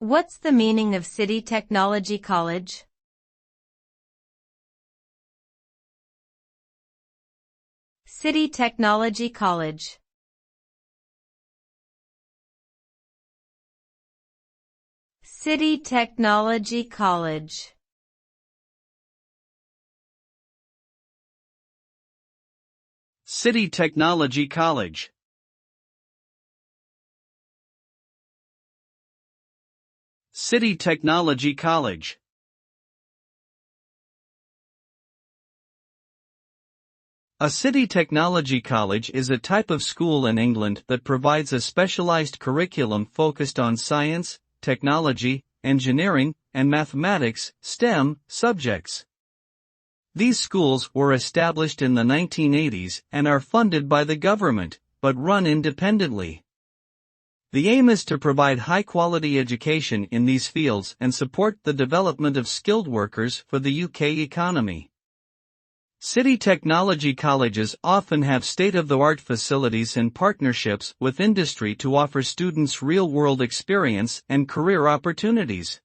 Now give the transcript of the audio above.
What's the meaning of City Technology College? City Technology College. City Technology College. City Technology College. City Technology College. A city technology college is a type of school in England that provides a specialized curriculum focused on science, technology, engineering, and mathematics (STEM) subjects. These schools were established in the 1980s and are funded by the government, but run independently. The aim is to provide high-quality education in these fields and support the development of skilled workers for the UK economy. City technology colleges often have state-of-the-art facilities and partnerships with industry to offer students real-world experience and career opportunities.